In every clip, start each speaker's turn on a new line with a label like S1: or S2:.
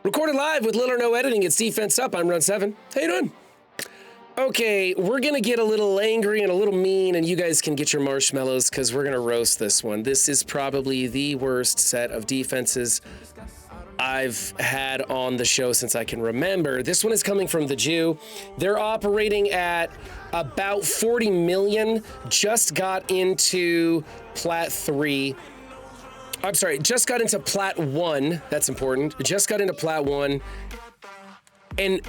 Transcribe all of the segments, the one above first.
S1: Recorded live with little or no editing. It's Defense Up. I'm Run 7. How you doing? Okay, we're going to get a little angry and a little mean, and you guys can get your marshmallows because we're going to roast this one. This is probably the worst set of defenses I've had on the show since I can remember. This one is coming from the Jew. They're operating at about 40 million, just got into Plat 3. I'm sorry, just got into Plat 1. That's important. Just got into Plat 1. And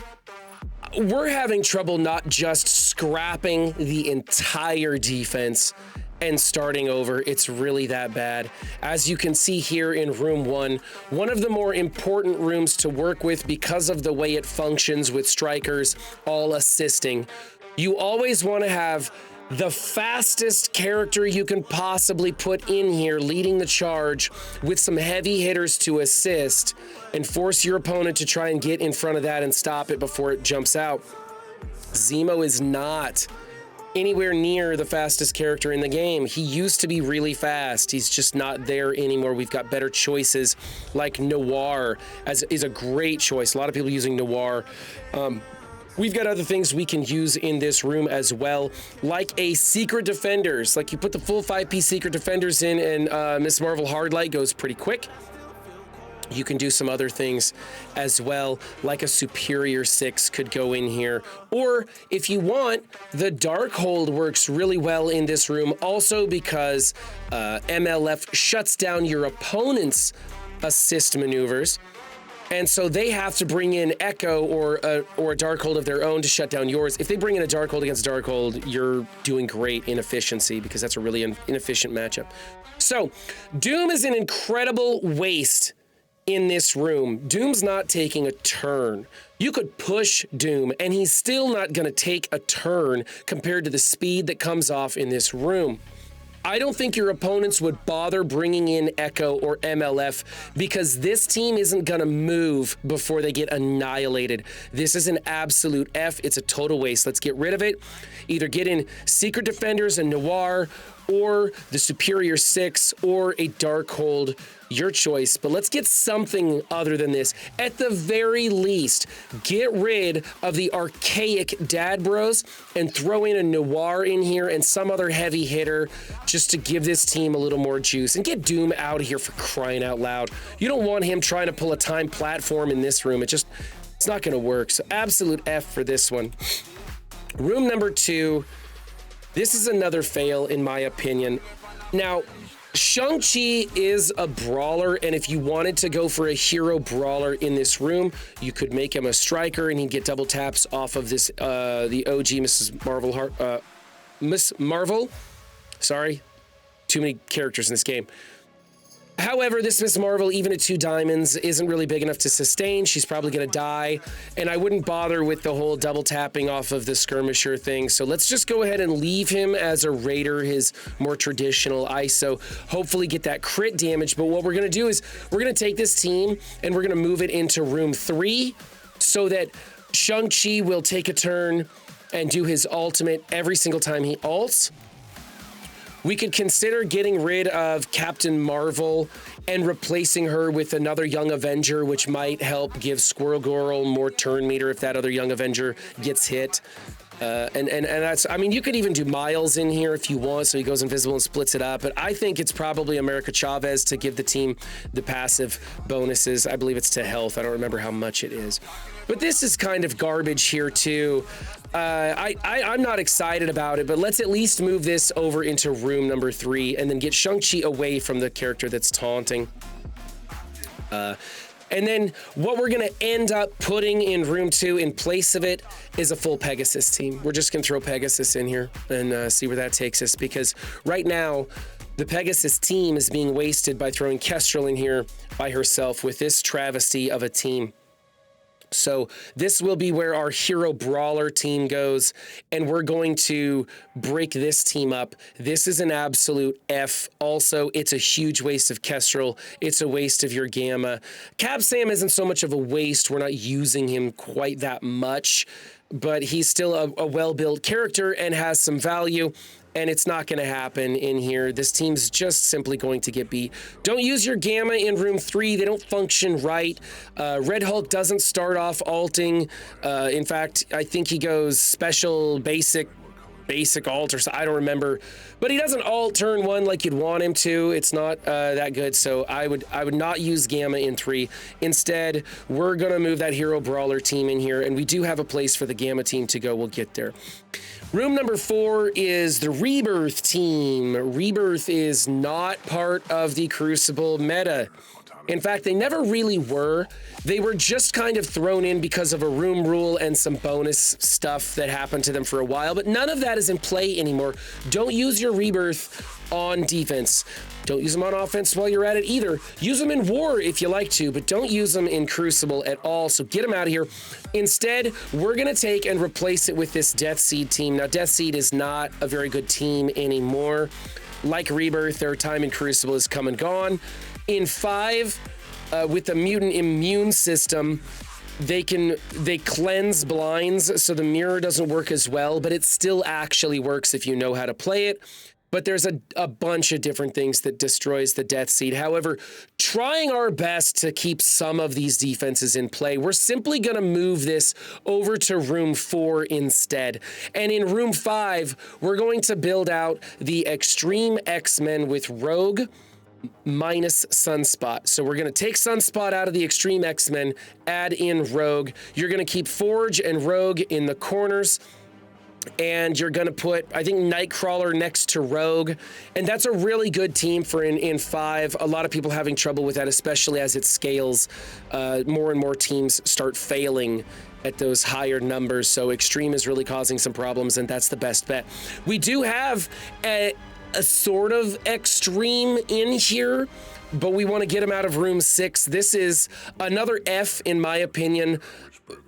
S1: we're having trouble not just scrapping the entire defense and starting over. It's really that bad. As you can see here in room 1, one of the more important rooms to work with because of the way it functions with strikers all assisting. You always want to have the fastest character you can possibly put in here leading the charge with some heavy hitters to assist and force your opponent to try and get in front of that and stop it before it jumps out. Zemo is not anywhere near the fastest character in the game. He used to be really fast. He's just not there anymore. We've got better choices like Noir is a great choice. A lot of people using Noir. We've got other things we can use in this room as well, like a Secret Defenders. Like you put the full 5-piece Secret Defenders in and Miss Marvel Hardlight goes pretty quick. You can do some other things as well, like a Superior 6 could go in here. Or if you want, the Darkhold works really well in this room also because MLF shuts down your opponent's assist maneuvers. And so they have to bring in Echo or a Darkhold of their own to shut down yours. If they bring in a Darkhold against a Darkhold, you're doing great in efficiency because that's a really inefficient matchup. So Doom is an incredible waste in this room. Doom's not taking a turn. You could push Doom and he's still not going to take a turn compared to the speed that comes off in this room. I don't think your opponents would bother bringing in Echo or MLF because this team isn't going to move before they get annihilated. This is an absolute F. It's a total waste. Let's get rid of it. Either get in Secret Defenders and Noir or the Superior 6 or a Darkhold, your choice. But let's get something other than this. At the very least, get rid of the archaic Dad Bros and throw in a Noir in here and some other heavy hitter just to give this team a little more juice. And get Doom out of here for crying out loud. You don't want him trying to pull a time platform in this room. It's not going to work. So absolute F for this one. Room number 2. This is another fail, in my opinion. Now, Shang-Chi is a brawler, and if you wanted to go for a hero brawler in this room, you could make him a striker, and he'd get double taps off of this, the OG Miss Marvel. Sorry, too many characters in this game. However, this Miss Marvel, even at 2 diamonds, isn't really big enough to sustain. She's probably going to die, and I wouldn't bother with the whole double tapping off of the skirmisher thing. So let's just go ahead and leave him as a raider, his more traditional ISO. Hopefully get that crit damage. But what we're going to do is we're going to take this team and we're going to move it into room 3 so that Shang-Chi will take a turn and do his ultimate every single time he ults. We could consider getting rid of Captain Marvel and replacing her with another Young Avenger, which might help give Squirrel Girl more turn meter if that other Young Avenger gets hit. And that's, I mean, you could even do Miles in here if you want, so he goes invisible and splits it up. But I think it's probably America Chavez to give the team the passive bonuses. I believe it's to health. I don't remember how much it is. But this is kind of garbage here too. I'm not excited about it, but let's at least move this over into room number 3 and then get Shang-Chi away from the character that's taunting. And then what we're going to end up putting in room 2 in place of it is a full Pegasus team. We're just going to throw Pegasus in here and see where that takes us, because right now the Pegasus team is being wasted by throwing Kestrel in here by herself with this travesty of a team. So this will be where our hero brawler team goes, and we're going to break this team up. This is an absolute F. Also, it's a huge waste of Kestrel. It's a waste of your Gamma. Cap Sam isn't so much of a waste. We're not using him quite that much. but he's still a well-built character and has some value, and it's not going to happen in here. This team's just simply going to get beat. Don't use your Gamma in room 3. They don't function right. Red Hulk doesn't start off alting. In fact, I think he goes special, basic alt, or I don't remember, but he doesn't alt turn 1 like you'd want him to. It's not that good, so I would not use Gamma in 3. Instead, we're gonna move that Hero Brawler team in here, and we do have a place for the Gamma team to go. We'll get there. Room number 4 is the Rebirth team. Rebirth is not part of the Crucible meta. In fact, they never really were. They were just kind of thrown in because of a room rule and some bonus stuff that happened to them for a while, but none of that is in play anymore. Don't use your Rebirth on defense. Don't use them on offense while you're at it either. Use them in war if you like to, but don't use them in Crucible at all, so get them out of here. Instead, we're gonna take and replace it with this Death Seed team. Now, Death Seed is not a very good team anymore. Like Rebirth, their time in Crucible is come and gone. In 5, with the mutant immune system, they cleanse blinds, so the mirror doesn't work as well, but it still actually works if you know how to play it. But there's a bunch of different things that destroys the Death Seed. However, trying our best to keep some of these defenses in play, we're simply gonna move this over to room 4 instead. And in room 5, we're going to build out the Extreme X-Men with Rogue minus Sunspot. So we're going to take Sunspot out of the Extreme X-Men, add in Rogue. You're going to keep Forge and Rogue in the corners, and you're going to put, I think, Nightcrawler next to Rogue. And that's a really good team for in 5. A lot of people having trouble with that, especially as it scales. More and more teams start failing at those higher numbers. So Extreme is really causing some problems, and that's the best bet. We do have a sort of Extreme in here, but we want to get him out of room 6. This is another F, in my opinion.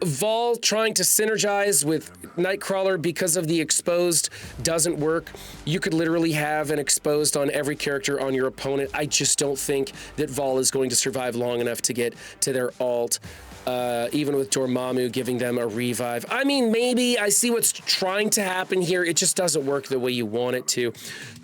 S1: Vol trying to synergize with Nightcrawler because of the exposed doesn't work. You could literally have an exposed on every character on your opponent. I just don't think that Vol is going to survive long enough to get to their alt. Even with Dormammu giving them a revive. I mean, maybe I see what's trying to happen here. It just doesn't work the way you want it to.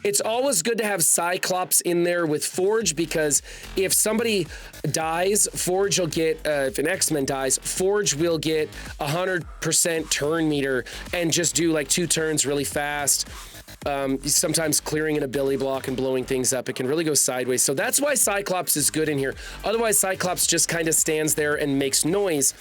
S1: It's always good to have Cyclops in there with Forge, because if somebody dies, Forge will get, if an X-Men dies, Forge will get 100% turn meter and just do like 2 turns really fast. Sometimes clearing an ability block and blowing things up. It can really go sideways. So that's why Cyclops is good in here. Otherwise, Cyclops just kind of stands there and makes noise.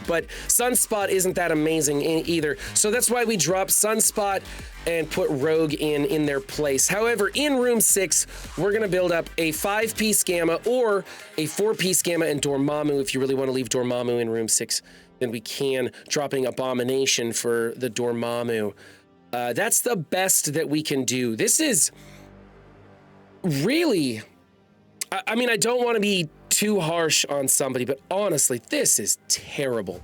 S1: But Sunspot isn't that amazing either. So that's why we drop Sunspot and put Rogue in their place. However, in room 6, we're going to build up a 5-piece Gamma or a 4-piece Gamma and Dormammu. If you really want to leave Dormammu in room 6, then we can, dropping Abomination for the Dormammu. That's the best that we can do. This is really, I mean, I don't want to be too harsh on somebody, but honestly, this is terrible.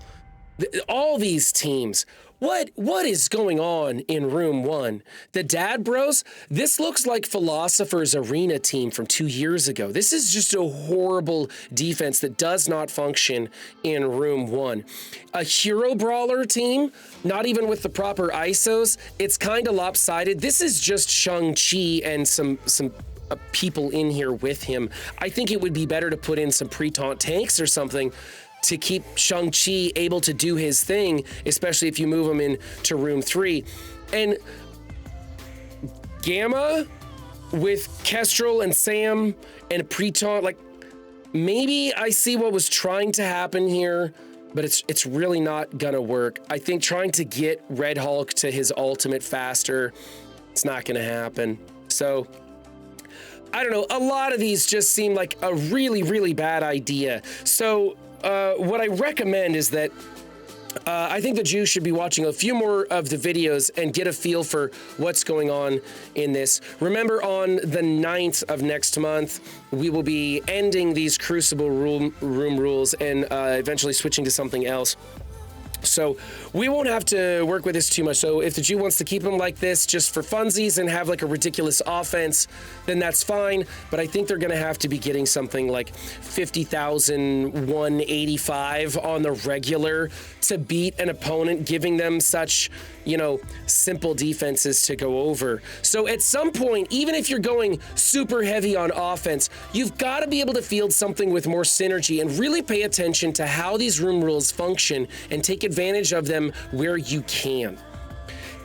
S1: All these teams, what is going on in room 1? The Dad Bros, this looks like Philosopher's arena team from 2 years ago. This is just a horrible defense that does not function in room 1. A Hero Brawler team, not even with the proper ISOs, it's kind of lopsided. This is just Shang-Chi and some people in here with him. I think it would be better to put in some pre-taunt tanks or something to keep Shang-Chi able to do his thing, especially if you move him into room 3. And Gamma with Kestrel and Sam and pre-taunt, like, maybe I see what was trying to happen here, but it's really not gonna work. I think trying to get Red Hulk to his ultimate faster, it's not gonna happen. So, I don't know, a lot of these just seem like a really, really bad idea. So, what I recommend is that I think the Jews should be watching a few more of the videos and get a feel for what's going on in this. Remember, on the 9th of next month, we will be ending these Crucible room rules and eventually switching to something else. So we won't have to work with this too much. So if the Jew wants to keep him like this just for funsies and have like a ridiculous offense, then that's fine. But I think they're going to have to be getting something like 50,185 on the regular to beat an opponent, giving them such, you know, simple defenses to go over. So at some point, even if you're going super heavy on offense, you've got to be able to field something with more synergy and really pay attention to how these room rules function and take advantage of them where you can.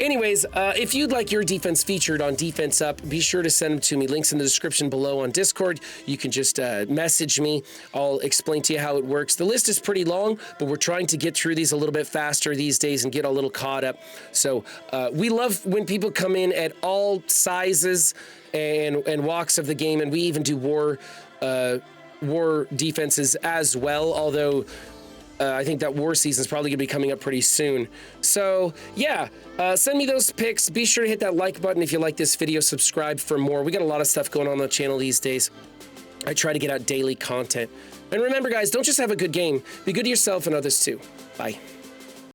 S1: Anyways, if you'd like your defense featured on Defense Up, be sure to send them to me. Links in the description below on Discord. You can just message me. I'll explain to you how it works. The list is pretty long, but we're trying to get through these a little bit faster these days and get a little caught up. So we love when people come in at all sizes and walks of the game, and we even do war defenses as well, although I think that war season is probably going to be coming up pretty soon. So, yeah, send me those pics. Be sure to hit that like button if you like this video. Subscribe for more. We got a lot of stuff going on the channel these days. I try to get out daily content. And remember, guys, don't just have a good game. Be good to yourself and others, too. Bye.